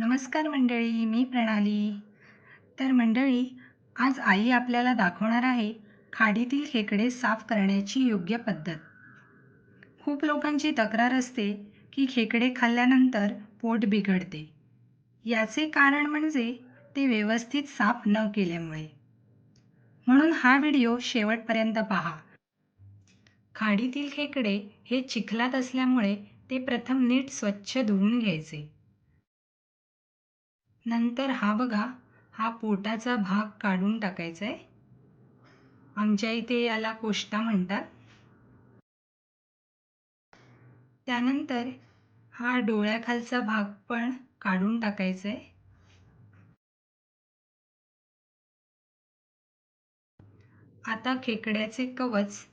नमस्कार मंडळी, मी प्रणाली. तर मंडळी, आज आई आपल्याला दाखवणार आहे खाडीतील खेकडे साफ करण्याची योग्य पद्धत. खूप लोकांची तक्रार असते की खेकडे खाल्ल्यानंतर पोट बिघडते. याचे कारण म्हणजे ते व्यवस्थित साफ न केल्यामुळे. म्हणून हा व्हिडिओ शेवटपर्यंत पहा. खाडीतील खेकडे हे चिखलात असल्यामुळे ते प्रथम नीट स्वच्छ धुवून घ्यायचे. नंतर हा बघा, हा पोटाचा भाग काढून टाकायचा आहे. आमच्या इथे याला कोष्टा म्हणतात. त्यानंतर हा डोळ्याखालचा भाग पण काढून टाकायचा आहे. आता खेकड्याचे कवच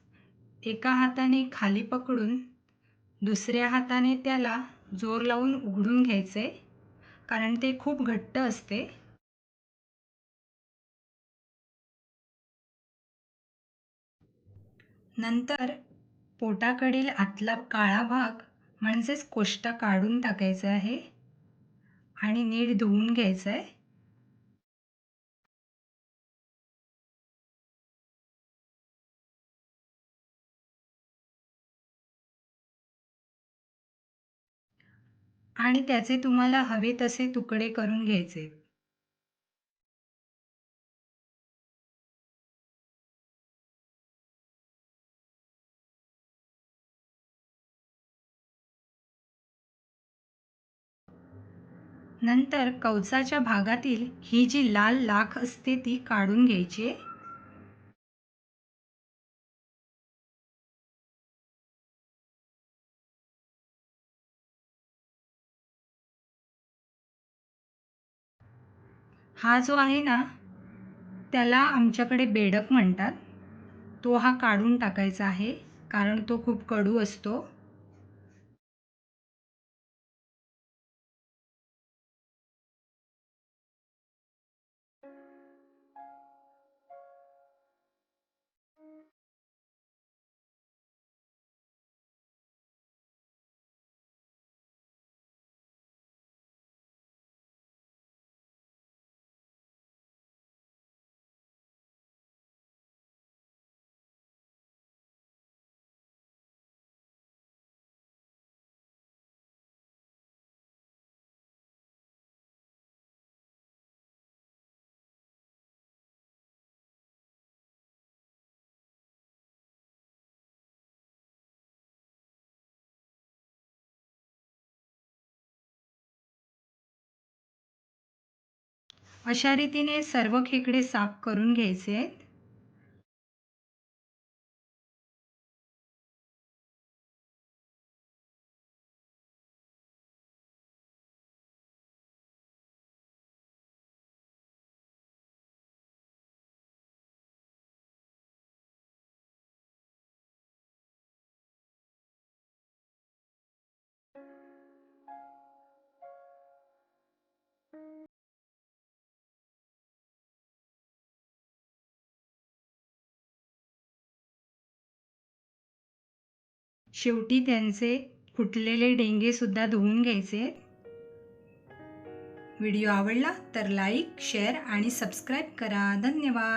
एका हाताने खाली पकडून दुसऱ्या हाताने त्याला जोर लावून उघडून घ्यायचे, कारण ते खूप घट्ट असते. नंतर पोटाकडील आतला काळा भाग म्हणजेच कोष्टा काढून टाकायचा आहे आणि नीट धुवून घ्यायचं आहे. आणि त्याचे तुम्हाला हवे तसे तुकडे करून घ्यायचे. नंतर कवचाच्या भागातील ही जी लाल लाख असते ती काढून घ्यायची. हा जो आहे ना, त्याला आमच्याकडे बेडक म्हणतात. तो हा काढून टाकायचा आहे, कारण तो खूप कडू असतो. अशा रीतीने सर्व खेकडे साफ करून घ्यायचे आहेत. शेवटी त्यांचे फुटलेले डेंगे सुद्धा धुवून घ्यायचे. व्हिडिओ आवडला तर लाईक, शेअर आणि सबस्क्राईब करा. धन्यवाद.